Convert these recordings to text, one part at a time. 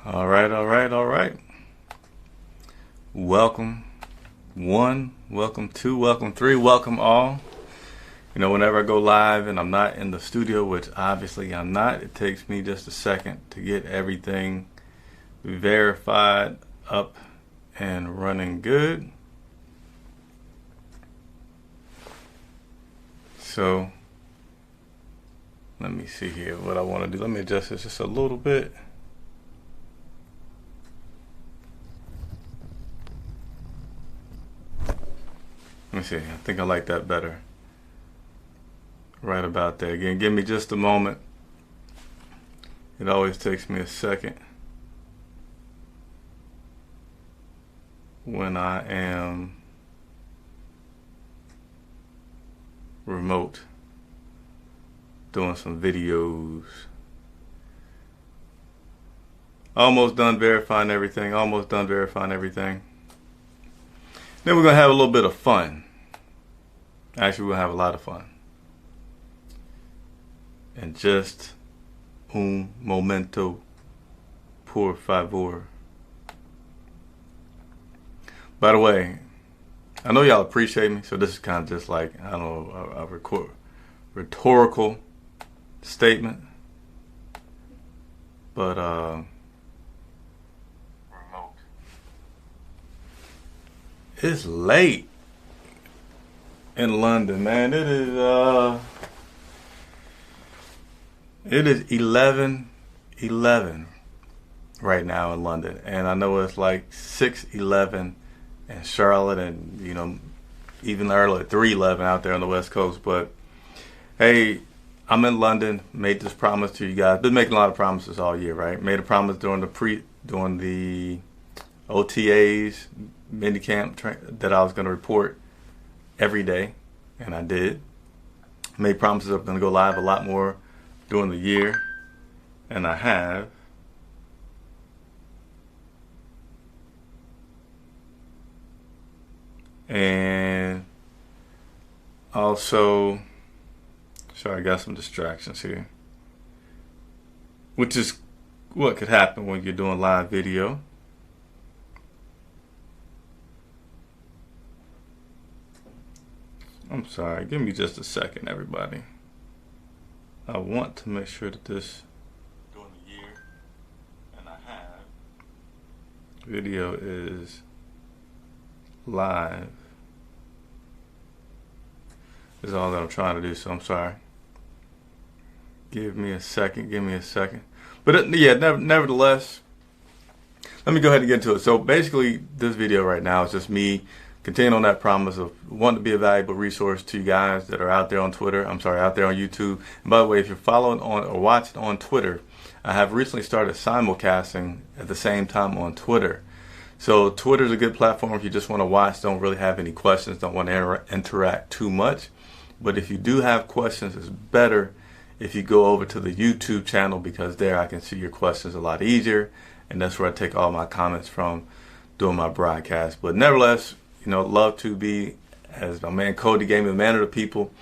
All right, all right, all right. Welcome one, welcome two, welcome three, welcome all. You know, whenever I go live and I'm not in the studio, which obviously I'm not, it takes me just a second to get everything verified, up and running good. So let me see here what I want to do. Let me adjust this just a little bit. Let me see. I think I like that better. Right about there. Again, give me just a moment. It always takes me a second when I am remote doing some videos. Almost done verifying everything. Then we're going to have a little bit of fun. Actually, we're going to have a lot of fun. And just un momento, por favor. By the way, I know y'all appreciate me, so this is kind of just like, I don't know, a rhetorical statement. But, remote. It's late in London, man. It is 11:11 right now in London, and I know it's like 6:11 in Charlotte, and you know, even earlier 3:11 out there on the West Coast. But hey, I'm in London. Made this promise to you guys. Been making a lot of promises all year, right? Made a promise during the OTAs minicamp that I was going to report every day, and I did. Made promises I'm going to go live a lot more during the year, and I have. And also, sorry, I got some distractions here, which is what could happen when you're doing live video. I'm sorry, give me just a second, everybody. I want to make sure that this during the year, and I have, video is live. Is all that I'm trying to do, so I'm sorry. Give me a second. But nevertheless, let me go ahead and get into it. So basically, this video right now is just me continuing on that promise of wanting to be a valuable resource to you guys that are out there on Twitter. Out there on YouTube. And by the way, if you're following on or watching on Twitter, I have recently started simulcasting at the same time on Twitter. So Twitter is a good platform if you just want to watch, don't really have any questions, don't want to interact too much. But if you do have questions, it's better if you go over to the YouTube channel, because there I can see your questions a lot easier. And that's where I take all my comments from doing my broadcast. But nevertheless, you know, love to be, as my man Cody gave me, the man of the people.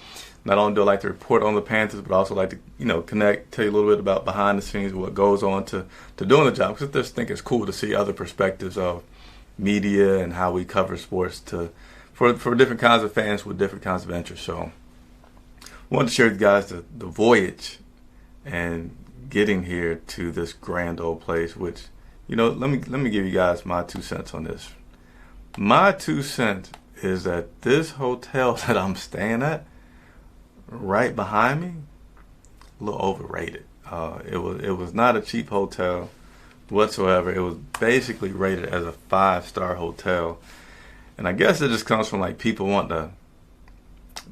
Not only do I like to report on the Panthers, but also like to, you know, connect, tell you a little bit about behind the scenes, what goes on to doing the job. Because I just think it's cool to see other perspectives of media and how we cover sports for different kinds of fans with different kinds of interests. So I wanted to share with you guys the voyage and getting here to this grand old place, which, you know, let me give you guys my 2 cents on this. My 2 cents is that this hotel that I'm staying at right behind me, a little overrated. It was not a cheap hotel whatsoever. It was basically rated as a 5-star hotel, and I guess it just comes from like people wanting to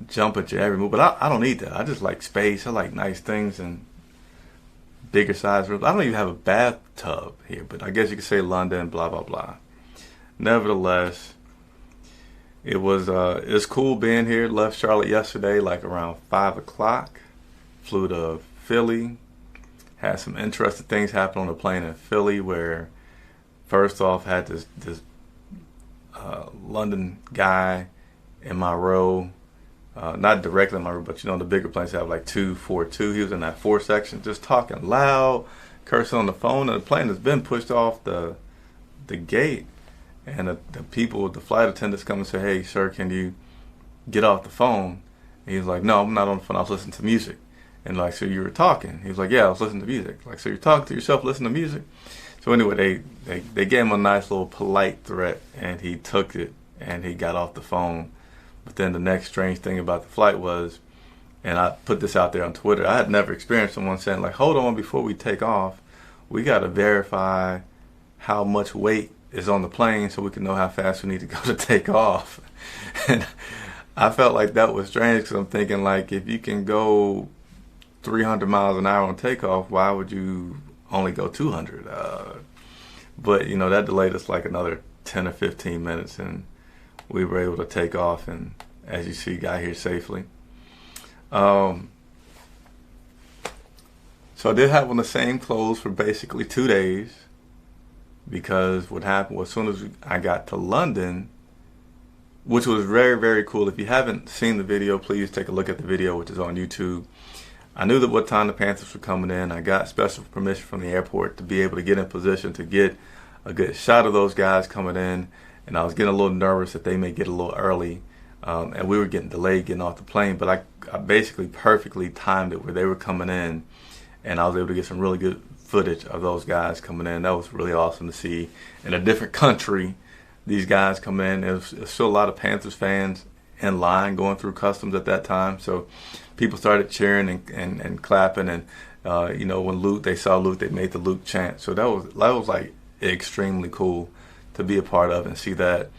jump at your every move. But I don't need that. I just like space. I like nice things and bigger size rooms. I don't even have a bathtub here, but I guess you could say London, blah blah blah. Nevertheless, it's cool being here. Left Charlotte yesterday, like around 5 o'clock. Flew to Philly. Had some interesting things happen on the plane in Philly, where first off had this London guy in my row, not directly in my row, but you know the bigger planes have like 242. He was in that 4 section, just talking loud, cursing on the phone, and the plane has been pushed off the gate. And the people, the flight attendants come and say, "Hey, sir, can you get off the phone?" And he's like, "No, I'm not on the phone. I was listening to music." And like, "So you were talking?" He's like, "Yeah, I was listening to music." Like, "So you're talking to yourself, listening to music?" So anyway, they gave him a nice little polite threat, and he took it, and he got off the phone. But then the next strange thing about the flight was, and I put this out there on Twitter, I had never experienced someone saying, like, "Hold on, before we take off, we got to verify how much weight is on the plane so we can know how fast we need to go to take off." And I felt like that was strange, because I'm thinking, like, if you can go 300 miles an hour on takeoff, why would you only go 200? But, you know, that delayed us like another 10 or 15 minutes, and we were able to take off, and as you see, got here safely. So I did have on the same clothes for basically 2 days, because what happened was, as soon as I got to London, which was very, very cool. If you haven't seen the video, please take a look at the video, which is on YouTube. I knew that what time the Panthers were coming in. I got special permission from the airport to be able to get in position to get a good shot of those guys coming in. And I was getting a little nervous that they may get a little early. And we were getting delayed getting off the plane. But I basically perfectly timed it where they were coming in. And I was able to get some really good footage of those guys coming in. That was really awesome to see. In a different country, these guys come in. There's still a lot of Panthers fans in line going through customs at that time. So people started cheering and clapping. And, you know, when they saw Luke, they made the Luke chant. So that was like extremely cool to be a part of and see that.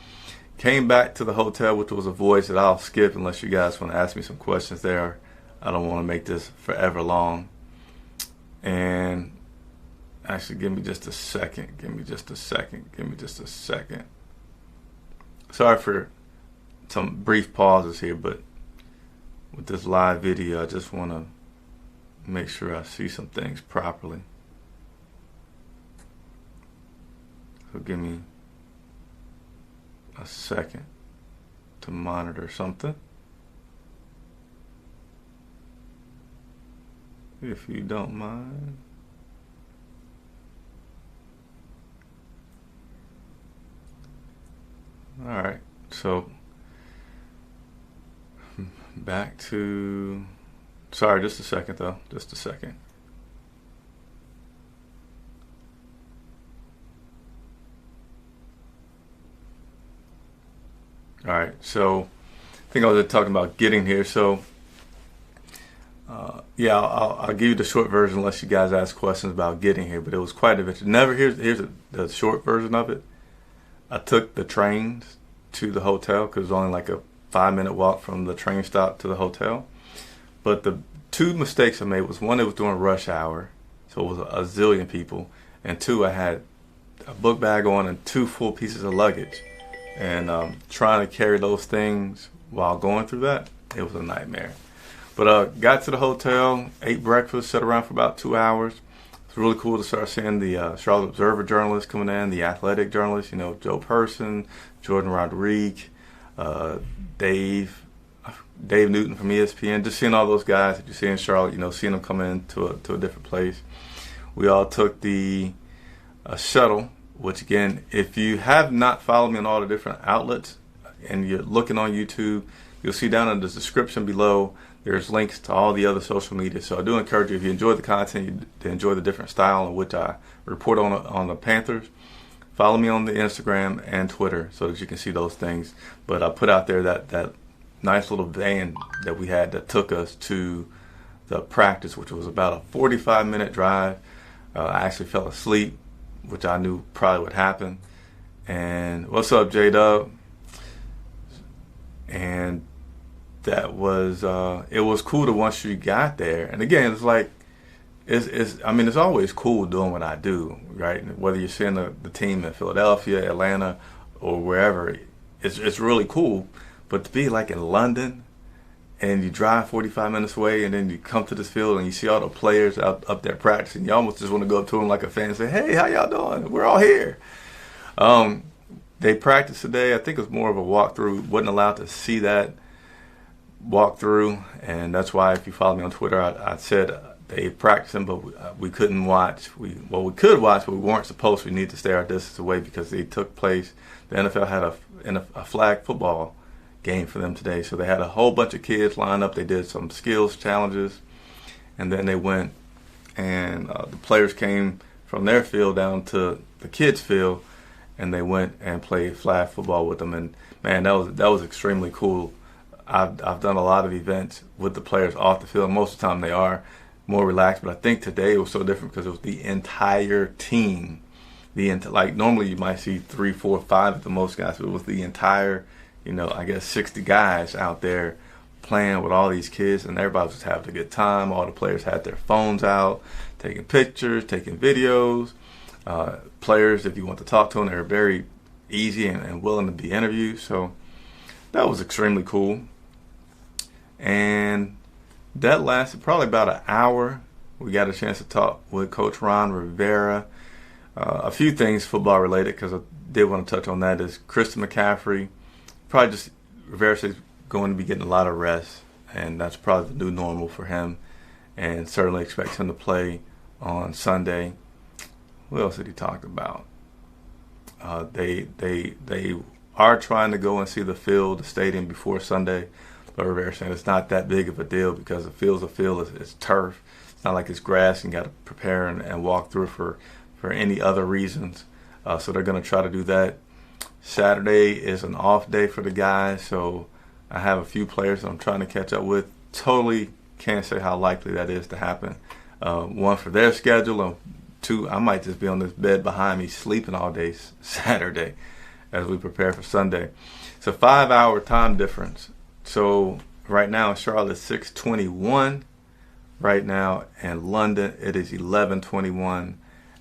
Came back to the hotel, which was a voyage that I'll skip unless you guys want to ask me some questions there. I don't want to make this forever long. And actually, give me just a second. Sorry for some brief pauses here, but with this live video, I just want to make sure I see some things properly. So give me a second to monitor something, if you don't mind. All right, so back to, sorry, just a second though, just a second. All right, so I think I was talking about getting here. So yeah, I'll give you the short version unless you guys ask questions about getting here, but it was quite adventure. Here's the short version of it. I took the trains to the hotel because it was only like a 5-minute walk from the train stop to the hotel. But the two mistakes I made was, one, it was during rush hour, so it was a zillion people, and two, I had a book bag on and 2 full pieces of luggage, and trying to carry those things while going through that, it was a nightmare. But got to the hotel, ate breakfast, sat around for about 2 hours. It's really cool to start seeing the Charlotte Observer journalists coming in, the athletic journalists, you know, Joe Person, Jordan Rodriguez, Dave Newton from ESPN, just seeing all those guys that you see in Charlotte, you know, seeing them come in to a different place. We all took the shuttle, which again, if you have not followed me on all the different outlets and you're looking on YouTube, you'll see down in the description below, there's links to all the other social media. So I do encourage you, if you enjoy the content, to enjoy the different style in which I report on the Panthers, follow me on the Instagram and Twitter so that you can see those things. But I put out there that nice little van that we had that took us to the practice, which was about a 45-minute drive. I actually fell asleep, which I knew probably would happen. And what's up, J-Dub? And that was it was cool to, once you got there. And again, it's like it's always cool doing what I do, right? Whether you're seeing the team in Philadelphia, Atlanta, or wherever, it's really cool. But to be like in London, and you drive 45 minutes away, and then you come to this field and you see all the players up there practicing, you almost just want to go up to them like a fan and say, "Hey, how y'all doing? We're all here." They practiced today. I think it was more of a walkthrough. Wasn't allowed to see that walkthrough, and that's why, if you follow me on Twitter, I said they practicing, but we couldn't watch. We could watch, but we weren't supposed to. We need to stay our distance away because they took place. The NFL had a flag football game for them today, so they had a whole bunch of kids lined up. They did some skills challenges, and then they went and the players came from their field down to the kids' field, and they went and played flag football with them. And man, that was extremely cool. I've done a lot of events with the players off the field. Most of the time they are more relaxed, but I think today it was so different because it was the entire team. Like normally you might see 3, 4, 5 at the most guys, but it was the entire, I guess 60 guys out there playing with all these kids, and everybody was just having a good time. All the players had their phones out, taking pictures, taking videos. Players, if you want to talk to them, they were very easy and willing to be interviewed. So that was extremely cool. And that lasted probably about an hour. We got a chance to talk with Coach Ron Rivera. A few things football related, because I did want to touch on that, is Christian McCaffrey. Probably just Rivera says going to be getting a lot of rest, and that's probably the new normal for him, and certainly expects him to play on Sunday. What else did he talk about? They are trying to go and see the field, the stadium, before Sunday, but Rivera saying it's not that big of a deal because the field's a field, it's turf. It's not like it's grass and got to prepare and walk through for any other reasons. So they're going to try to do that. Saturday is an off day for the guys, so I have a few players that I'm trying to catch up with. Totally can't say how likely that is to happen. One, for their schedule, and two, I might just be on this bed behind me sleeping all day Saturday as we prepare for Sunday. It's a 5-hour time difference. So right now in Charlotte it's 6:21. Right now in London it is 11:21,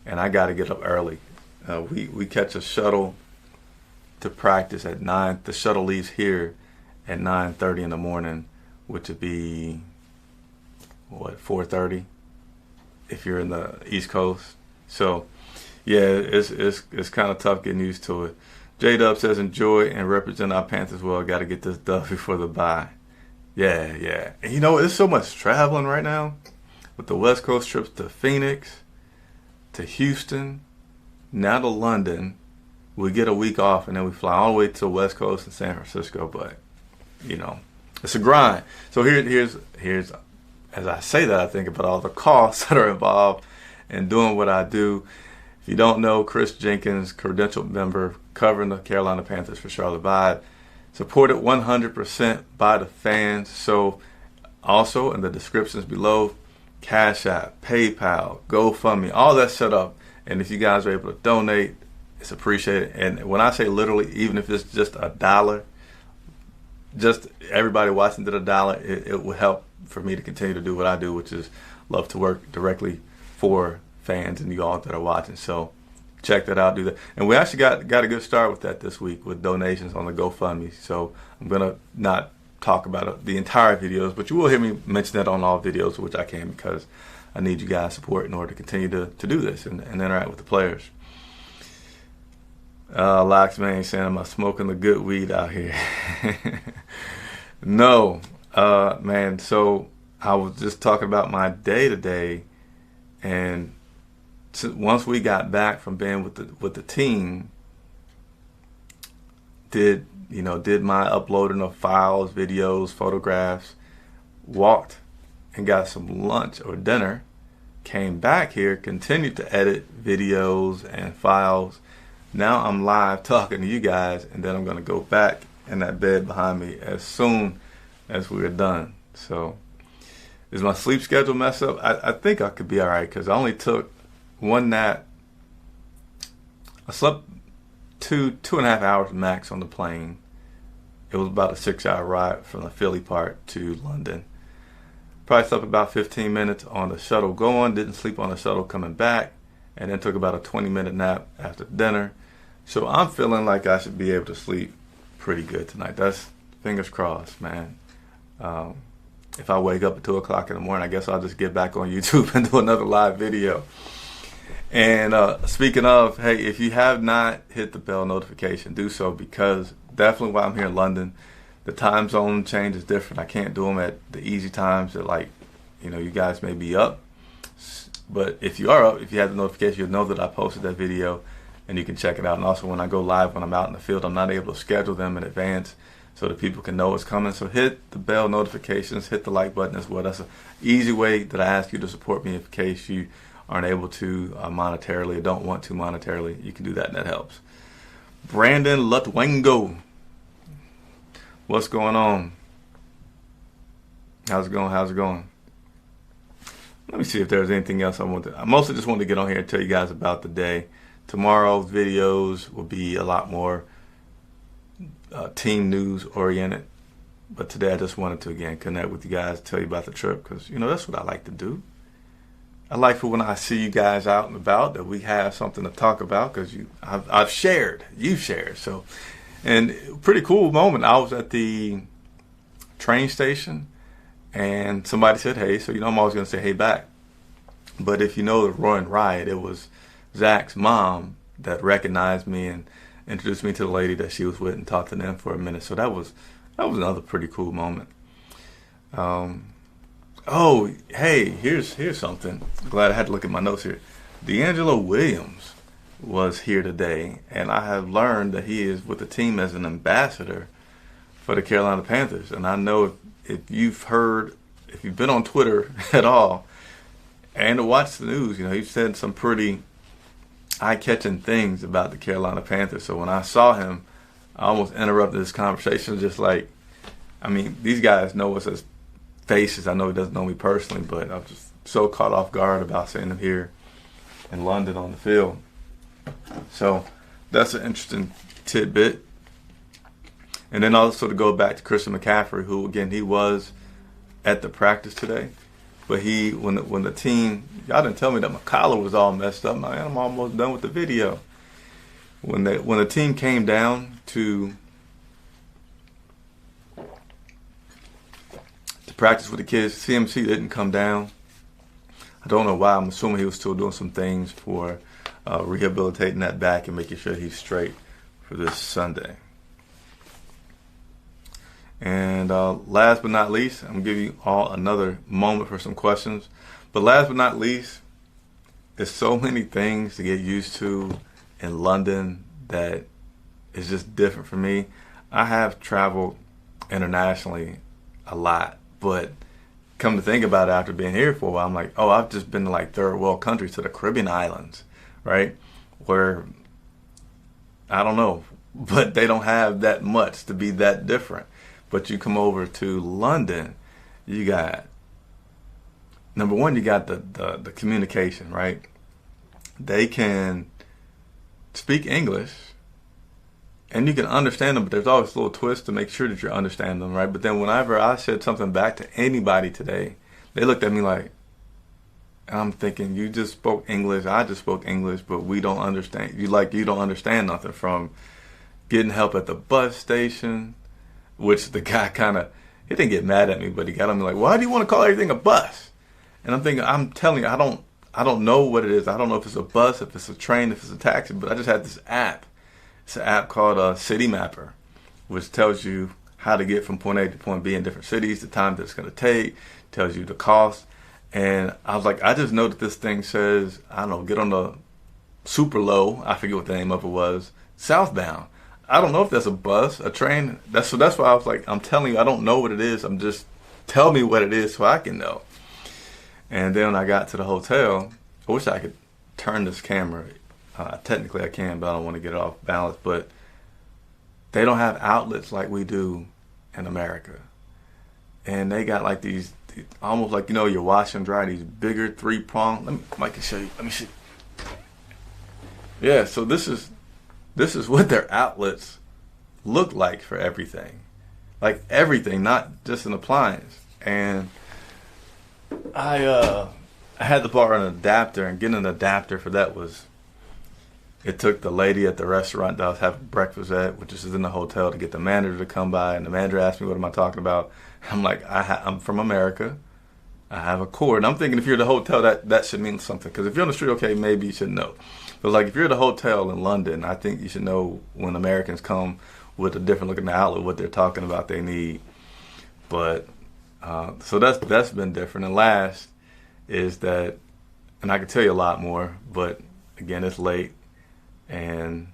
and I got to get up early. We catch a shuttle to practice at 9. The shuttle leaves here at 9:30 in the morning, which would be 4:30 if you're in the East Coast. So yeah, it's kind of tough getting used to it. J-Dub says enjoy and represent our Panthers well. Got to get this done before the bye. Yeah. And there's so much traveling right now with the West Coast trips to Phoenix, to Houston, now to London. We get a week off and then we fly all the way to the West Coast and San Francisco. But it's a grind. So here's as I say that, I think about all the costs that are involved in doing what I do. If you don't know, Chris Jenkins, credentialed member covering the Carolina Panthers for Charlotte Vibe, supported 100% by the fans. So also in the descriptions below, Cash App, PayPal, GoFundMe, all that's set up. And if you guys are able to donate, it's appreciated. And when I say literally, even if it's just $1, just everybody watching to the dollar, it will help for me to continue to do what I do, which is love to work directly for fans and you all that are watching. So check that out, do that. And we actually got a good start with that this week with donations on the GoFundMe. So I'm going to not talk about the entire videos, but you will hear me mention that on all videos, which I can because I need you guys' support in order to continue to do this and interact with the players. Lax man saying, am I smoking the good weed out here? No, man. So I was just talking about my day today, and once we got back from being with the team, did my uploading of files, videos, photographs, walked and got some lunch or dinner, came back here, continued to edit videos and files. Now I'm live talking to you guys, and then I'm going to go back in that bed behind me as soon as we're done. So is my sleep schedule messed up? I think I could be all right because I only took one nap. I slept 2.5 hours max on the plane. It was about a 6-hour ride from the Philly part to London. Probably slept about 15 minutes on the shuttle going, didn't sleep on the shuttle coming back, and then took about a 20-minute nap after dinner. So I'm feeling like I should be able to sleep pretty good tonight. That's fingers crossed, man. If I wake up at 2 o'clock in the morning, I guess I'll just get back on YouTube and do another live video. And speaking of, hey, if you have not hit the bell notification, do so, because definitely while I'm here in London, the time zone change is different. I can't do them at the easy times that you guys may be up. But if you are up, if you have the notification, you'll know that I posted that video, and you can check it out. And also, when I go live, when I'm out in the field, I'm not able to schedule them in advance so that people can know it's coming. So hit the bell notifications, hit the like button as well. That's an easy way that I ask you to support me in case you aren't able to monetarily or don't want to monetarily. You can do that, and that helps. Brandon Lutwengo, what's going on? How's it going? How's it going? Let me see if there's anything else I want to. I mostly just wanted to get on here and tell you guys about the day. Tomorrow's videos will be a lot more team news oriented. But today I just wanted to, again, connect with you guys, tell you about the trip, because, that's what I like to do. I like for when I see you guys out and about that we have something to talk about, because I've shared, you've shared. So, and pretty cool moment. I was at the train station, and somebody said, hey, so I'm always going to say hey back. But if you know the Roy and Riot, it was Zach's mom that recognized me and introduced me to the lady that she was with and talked to them for a minute. So that was another pretty cool moment. Oh, hey, here's something. Glad I had to look at my notes here. D'Angelo Williams was here today, and I have learned that he is with the team as an ambassador for the Carolina Panthers. And I know if you've been on Twitter at all and to watch the news, he's said some pretty eye-catching things about the Carolina Panthers. So when I saw him, I almost interrupted this conversation, just like, these guys know us as faces. I know he doesn't know me personally, but I was just so caught off guard about seeing him here in London on the field. So that's an interesting tidbit. And then also to go back to Christian McAfee, who, again, he was at the practice today. But when the team, y'all didn't tell me that my collar was all messed up. Man, I'm almost done with the video. When the team came down to practice with the kids, CMC didn't come down. I don't know why. I'm assuming he was still doing some things for rehabilitating that back and making sure he's straight for this Sunday. And last but not least, I'm going to give you all another moment for some questions. But last but not least, there's so many things to get used to in London that is just different for me. I have traveled internationally a lot, but come to think about it, after being here for a while, I'm like, oh, I've just been to like third world countries, to the Caribbean islands, right? Where, I don't know, but they don't have that much to be that different. But you come over to London, you got, number one, you got the communication, right? They can speak English and you can understand them, but there's always a little twist to make sure that you understand them, right? But then whenever I said something back to anybody today, they looked at me like, and I'm thinking, you just spoke English, I just spoke English, but we don't understand. You don't understand nothing, from getting help at the bus station, which the guy he didn't get mad at me, but he got on me like, why do you want to call everything a bus? And I'm thinking, I'm telling you, I don't know what it is. I don't know if it's a bus, if it's a train, if it's a taxi, but I just had this app. It's an app called City Mapper, which tells you how to get from point A to point B in different cities, the time that it's going to take, tells you the cost. And I was like, I just know that this thing says, I don't know, get on the super low, I forget what the name of it was, southbound. I don't know if that's a bus, a train. That's why I was like, I'm telling you, I don't know what it is. I'm just, tell me what it is so I can know. And then when I got to the hotel, I wish I could turn this camera. Technically I can, but I don't want to get it off balance. But they don't have outlets like we do in America. And they got like these, almost like, your wash and dry, these bigger 3-prong. Mike can show you. Let me see. Yeah, so this is what their outlets look like for everything. Like everything, not just an appliance. And I had to borrow an adapter, and getting an adapter for that it took the lady at the restaurant that I was having breakfast at, which is in the hotel, to get the manager to come by. And the manager asked me, what am I talking about? I'm like, I'm from America. I have a cord. And I'm thinking, if you're at the hotel, that should mean something. Because if you're on the street, okay, maybe you should know. But like, if you're at a hotel in London, I think you should know when Americans come with a different looking outlet, what they're talking about they need. But so that's been different. And last is that and I could tell you a lot more, but again, it's late, and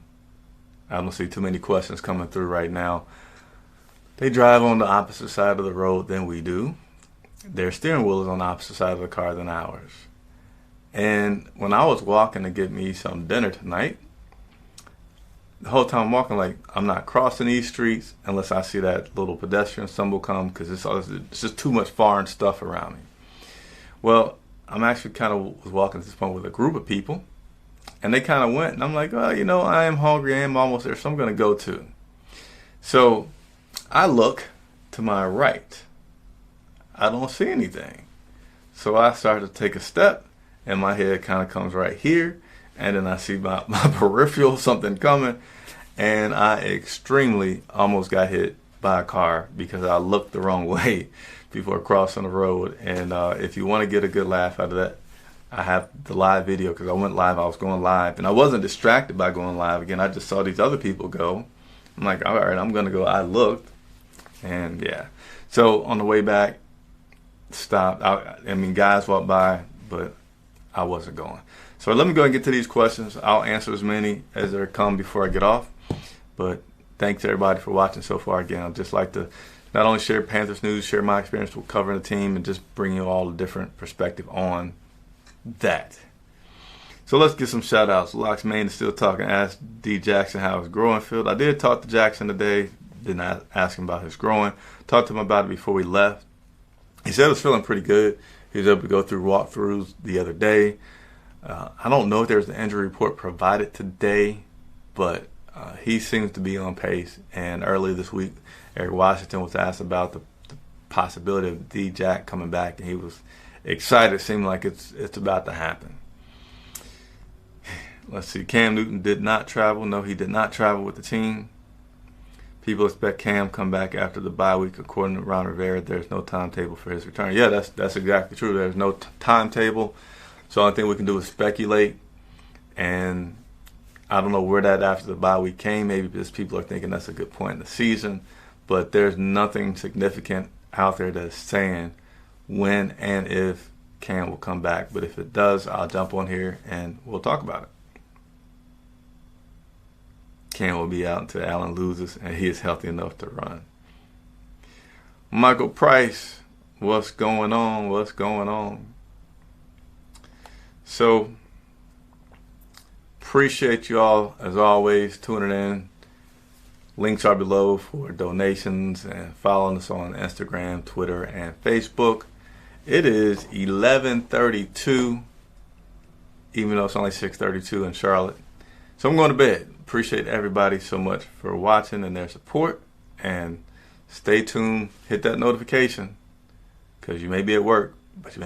I don't see too many questions coming through right now. They drive on the opposite side of the road than we do. Their steering wheel is on the opposite side of the car than ours. And when I was walking to get me some dinner tonight, the whole time I'm walking, like, I'm not crossing these streets unless I see that little pedestrian symbol come, because it's just too much foreign stuff around me. Well, I'm actually kind of was walking to this point with a group of people, and they kind of went, and I'm like, well, I am hungry, I am almost there, so I'm going to go too. So I look to my right. I don't see anything. So I start to take a step, and my head kind of comes right here, and then I see my peripheral, something coming, and I extremely almost got hit by a car because I looked the wrong way before crossing the road. And if you want to get a good laugh out of that, I have the live video, because I went live. I was going live, and I wasn't distracted by going live. Again, I just saw these other people go. I'm like, all right, I'm going to go. I looked, and yeah. So on the way back, stopped. I mean, guys walked by, but I wasn't going. So let me go and get to these questions. I'll answer as many as there come before I get off. But thanks everybody for watching so far. Again, I'd just like to not only share Panthers news, share my experience with covering the team, and just bring you all a different perspective on that. So let's get some shout outs. Locks Main is still talking. Asked D Jackson how his growing felt. I did talk to Jackson today. Did not ask him about his growing. Talked to him about it before we left. He said it was feeling pretty good. He was able to go through walkthroughs the other day. I don't know if there's an injury report provided today, but he seems to be on pace. And earlier this week, Eric Washington was asked about the possibility of D Jack coming back, and he was excited. It seemed like it's about to happen. Let's see. Cam Newton did not travel. No, he did not travel with the team. People expect Cam come back after the bye week. According to Ron Rivera, there's no timetable for his return. Yeah, that's exactly true. There's no timetable. So the only thing we can do is speculate. And I don't know where that after the bye week came. Maybe because people are thinking that's a good point in the season. But there's nothing significant out there that's saying when and if Cam will come back. But if it does, I'll jump on here and we'll talk about it. Cam will be out until Allen loses and he is healthy enough to run. Michael Price, what's going on? What's going on? So, appreciate you all, as always, tuning in. Links are below for donations and following us on Instagram, Twitter, and Facebook. It is 11:32, even though it's only 6:32 in Charlotte. So I'm going to bed. Appreciate everybody so much for watching and their support. And stay tuned. Hit that notification, because you may be at work, but you may